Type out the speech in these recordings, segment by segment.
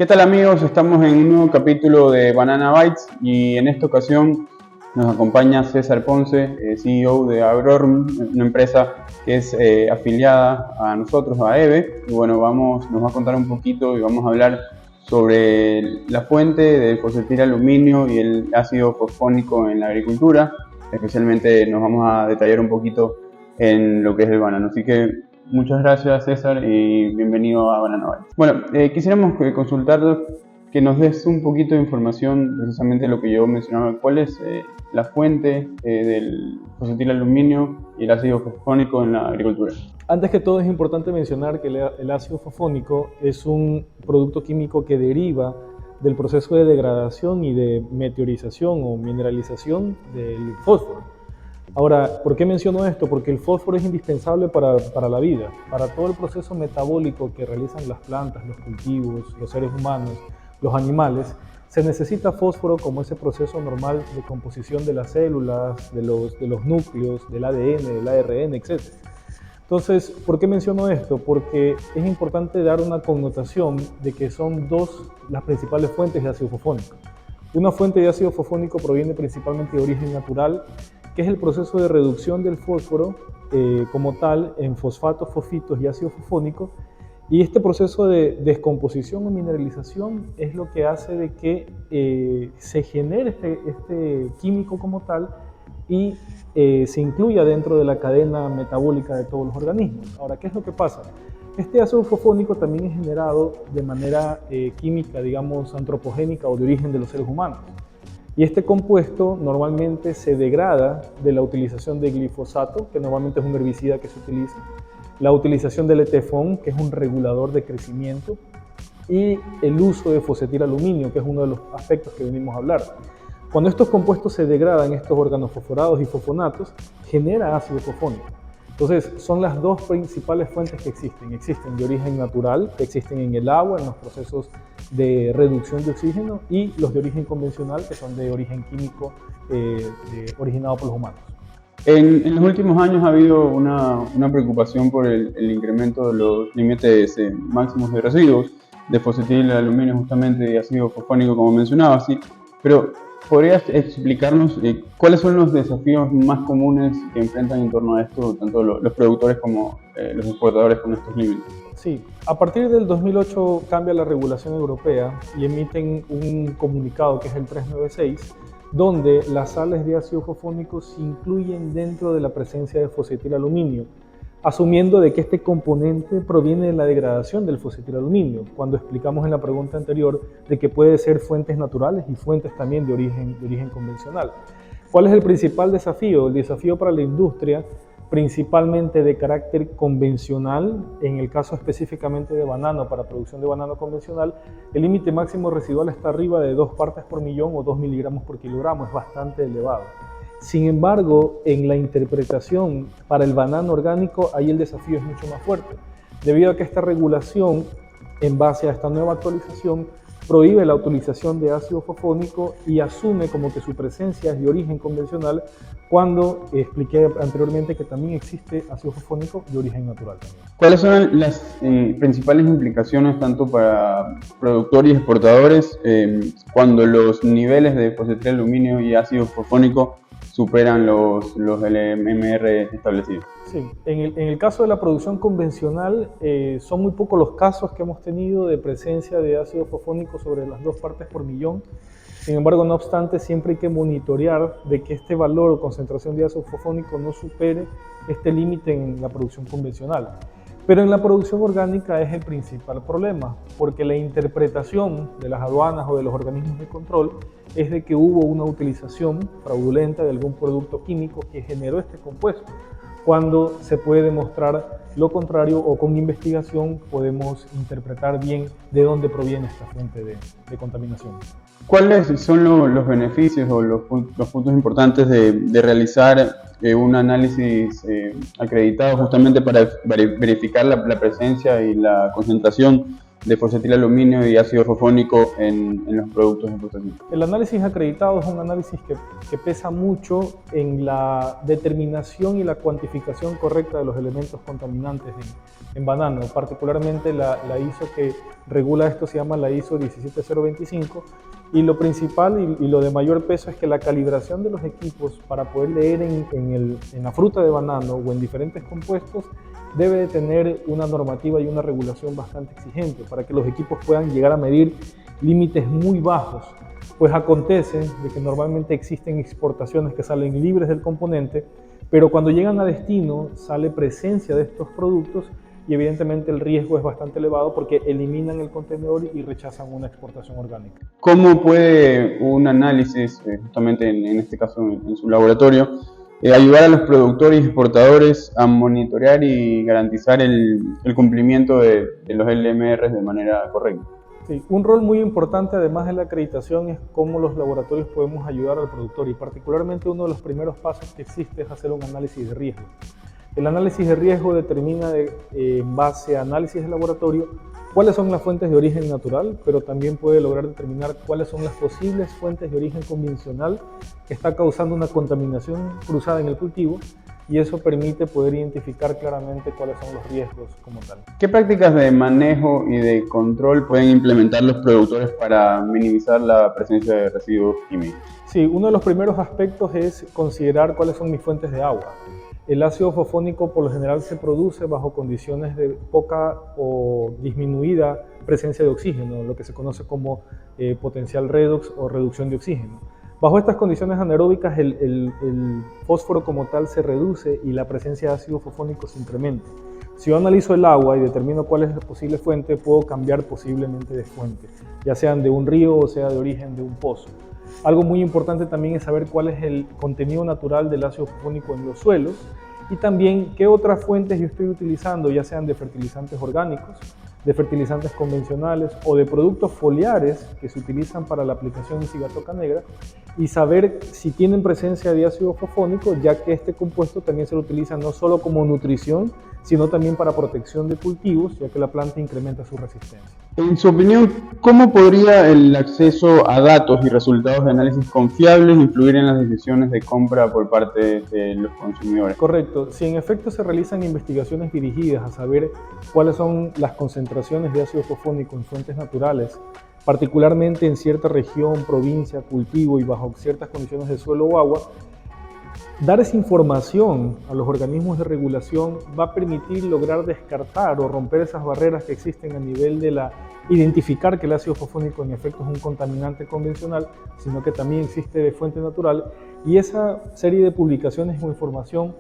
¿Qué tal amigos? Estamos en un nuevo capítulo de Banana Bytes y en esta ocasión nos acompaña César Ponce, CEO de Agrorm, una empresa que es afiliada a nosotros, a EVE. Y bueno, nos va a contar un poquito y vamos a hablar sobre la fuente del fosfatil aluminio y el ácido fosfónico en la agricultura. Especialmente nos vamos a detallar un poquito en lo que es el banano. Así que muchas gracias César y bienvenido a Banana Bytes. Bueno, quisiéramos consultar que nos des un poquito de información precisamente de lo que yo mencionaba. ¿Cuál es la fuente del fosfatil aluminio y el ácido fosfónico en la agricultura? Antes que todo es importante mencionar que el ácido fosfónico es un producto químico que deriva del proceso de degradación y de meteorización o mineralización del fósforo. Ahora, ¿por qué menciono esto? Porque el fósforo es indispensable para la vida, para todo el proceso metabólico que realizan las plantas, los cultivos, los seres humanos, los animales. Se necesita fósforo como ese proceso normal de composición de las células, de los núcleos, del ADN, del ARN, etc. Entonces, ¿por qué menciono esto? Porque es importante dar una connotación de que son dos las principales fuentes de ácido fosfónico. Una fuente de ácido fosfónico proviene principalmente de origen natural, que es el proceso de reducción del fósforo como tal en fosfatos, fosfitos y ácido fosfónico. Y este proceso de descomposición o mineralización es lo que hace de que se genere este químico como tal y se incluya dentro de la cadena metabólica de todos los organismos. Ahora, ¿qué es lo que pasa? Este ácido fosfónico también es generado de manera química, digamos, antropogénica o de origen de los seres humanos. Y este compuesto normalmente se degrada de la utilización de glifosato, que normalmente es un herbicida que se utiliza, la utilización del etefón, que es un regulador de crecimiento, y el uso de fosfatil aluminio, que es uno de los aspectos que venimos a hablar. Cuando estos compuestos se degradan, estos organofosforados y fosfonatos, genera ácido fosfónico. Entonces, son las dos principales fuentes que existen. Existen de origen natural, que existen en el agua, en los procesos de reducción de oxígeno, y los de origen convencional, que son de origen químico originado por los humanos. En los últimos años ha habido una preocupación por el incremento de los límites máximos de residuos de fosfatil aluminio justamente y ácido fosfónico, como mencionaba, sí, pero ¿podrías explicarnos cuáles son los desafíos más comunes que enfrentan en torno a esto, tanto los productores como los exportadores con estos límites? Sí, a partir del 2008 cambia la regulación europea y emiten un comunicado que es el 396, donde las sales de ácido fosfónico se incluyen dentro de la presencia de fosfatil aluminio, asumiendo de que este componente proviene de la degradación del fosfatil aluminio, cuando explicamos en la pregunta anterior de que puede ser fuentes naturales y fuentes también de origen convencional. ¿Cuál es el principal desafío? El desafío para la industria, principalmente de carácter convencional, en el caso específicamente de banano, para producción de banano convencional, el límite máximo residual está arriba de 2 partes por millón o 2 miligramos por kilogramo, es bastante elevado. Sin embargo, en la interpretación para el banano orgánico, ahí el desafío es mucho más fuerte, debido a que esta regulación, en base a esta nueva actualización, prohíbe la utilización de ácido fosfónico y asume como que su presencia es de origen convencional, cuando expliqué anteriormente que también existe ácido fosfónico de origen natural. ¿Cuáles son las principales implicaciones tanto para productores y exportadores cuando los niveles de fosfatil aluminio y ácido fosfónico superan los LMR establecidos? Sí, en el caso de la producción convencional, son muy pocos los casos que hemos tenido de presencia de ácido fosfónico sobre las 2 partes por millón. Sin embargo, no obstante, siempre hay que monitorear de que este valor o concentración de ácido fosfónico no supere este límite en la producción convencional. Pero en la producción orgánica es el principal problema, porque la interpretación de las aduanas o de los organismos de control es de que hubo una utilización fraudulenta de algún producto químico que generó este compuesto, cuando se puede demostrar lo contrario o con investigación podemos interpretar bien de dónde proviene esta fuente de contaminación. ¿Cuáles son los beneficios o los puntos importantes de realizar un análisis acreditado justamente para verificar la presencia y la concentración de fosfetilaluminio y ácido fosfónico en los productos de explotación? El análisis acreditado es un análisis que pesa mucho en la determinación y la cuantificación correcta de los elementos contaminantes en banano. Particularmente la ISO que regula esto se llama la ISO 17025, y lo principal y lo de mayor peso es que la calibración de los equipos para poder leer en la fruta de banano o en diferentes compuestos debe de tener una normativa y una regulación bastante exigente para que los equipos puedan llegar a medir límites muy bajos. Pues acontece de que normalmente existen exportaciones que salen libres del componente, pero cuando llegan a destino sale presencia de estos productos y evidentemente el riesgo es bastante elevado porque eliminan el contenedor y rechazan una exportación orgánica. ¿Cómo puede un análisis, justamente en este caso en su laboratorio, ayudar a los productores y exportadores a monitorear y garantizar el cumplimiento de los LMR de manera correcta? Sí, un rol muy importante además de la acreditación es cómo los laboratorios podemos ayudar al productor, y particularmente uno de los primeros pasos que existe es hacer un análisis de riesgo. El análisis de riesgo determina en base a análisis de laboratorio cuáles son las fuentes de origen natural, pero también puede lograr determinar cuáles son las posibles fuentes de origen convencional que está causando una contaminación cruzada en el cultivo, y eso permite poder identificar claramente cuáles son los riesgos como tal. ¿Qué prácticas de manejo y de control pueden implementar los productores para minimizar la presencia de residuos químicos? Sí, uno de los primeros aspectos es considerar cuáles son mis fuentes de agua. El ácido fosfónico por lo general se produce bajo condiciones de poca o disminuida presencia de oxígeno, lo que se conoce como potencial redox o reducción de oxígeno. Bajo estas condiciones anaeróbicas el fósforo como tal se reduce y la presencia de ácido fosfónico se incrementa. Si yo analizo el agua y determino cuál es la posible fuente, puedo cambiar posiblemente de fuente, ya sean de un río o sea de origen de un pozo. Algo muy importante también es saber cuál es el contenido natural del ácido fosfónico en los suelos, y también qué otras fuentes yo estoy utilizando, ya sean de fertilizantes orgánicos, de fertilizantes convencionales o de productos foliares que se utilizan para la aplicación en cigatoca negra, y saber si tienen presencia de ácido fosfónico, ya que este compuesto también se lo utiliza no solo como nutrición, sino también para protección de cultivos, ya que la planta incrementa su resistencia. En su opinión, ¿cómo podría el acceso a datos y resultados de análisis confiables influir en las decisiones de compra por parte de los consumidores? Correcto. Si en efecto se realizan investigaciones dirigidas a saber cuáles son las concentraciones de ácido fosfónico en fuentes naturales, particularmente en cierta región, provincia, cultivo y bajo ciertas condiciones de suelo o agua, dar esa información a los organismos de regulación va a permitir lograr descartar o romper esas barreras que existen a nivel de identificar que el ácido fosfónico en efecto es un contaminante convencional, sino que también existe de fuente natural, y esa serie de publicaciones o información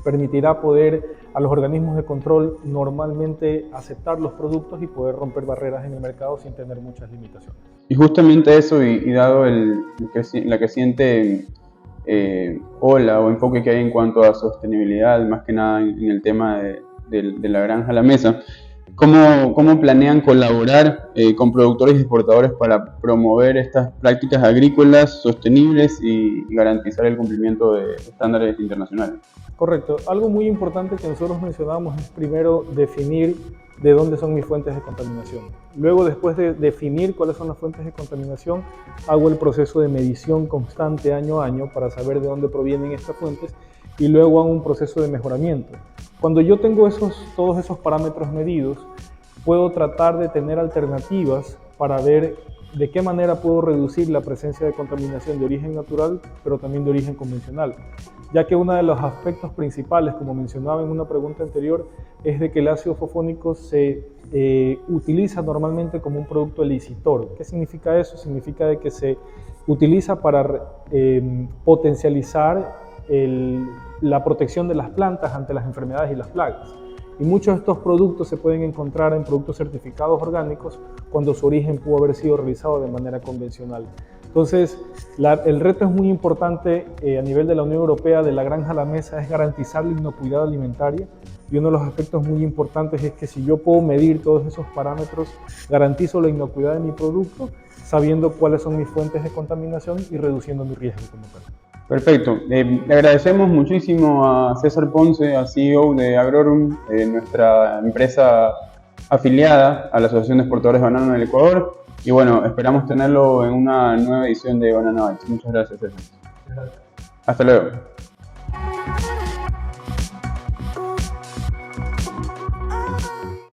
permitirá poder a los organismos de control normalmente aceptar los productos y poder romper barreras en el mercado sin tener muchas limitaciones. Y justamente eso, y dado la creciente ola o enfoque que hay en cuanto a sostenibilidad, más que nada en el tema de la granja a la mesa, ¿cómo planean colaborar con productores y exportadores para promover estas prácticas agrícolas sostenibles y garantizar el cumplimiento de estándares internacionales? Correcto. Algo muy importante que nosotros mencionamos es primero definir de dónde son mis fuentes de contaminación. Luego, después de definir cuáles son las fuentes de contaminación, hago el proceso de medición constante año a año para saber de dónde provienen estas fuentes, y luego hago un proceso de mejoramiento. Cuando yo tengo todos esos parámetros medidos, puedo tratar de tener alternativas para ver de qué manera puedo reducir la presencia de contaminación de origen natural, pero también de origen convencional, ya que uno de los aspectos principales, como mencionaba en una pregunta anterior, es de que el ácido fosfónico se utiliza normalmente como un producto elicitor. ¿Qué significa eso? Significa de que se utiliza para potencializar la protección de las plantas ante las enfermedades y las plagas. Y muchos de estos productos se pueden encontrar en productos certificados orgánicos cuando su origen pudo haber sido realizado de manera convencional. Entonces, el reto es muy importante a nivel de la Unión Europea, de la granja a la mesa, es garantizar la inocuidad alimentaria, y uno de los aspectos muy importantes es que si yo puedo medir todos esos parámetros, garantizo la inocuidad de mi producto, sabiendo cuáles son mis fuentes de contaminación y reduciendo mi riesgo como tal. Perfecto. Le agradecemos muchísimo a César Ponce, a CEO de Agrorum, nuestra empresa afiliada a la Asociación de Exportadores de Banano del Ecuador. Y bueno, esperamos tenerlo en una nueva edición de Banana Bites. Muchas gracias, César. Hasta luego.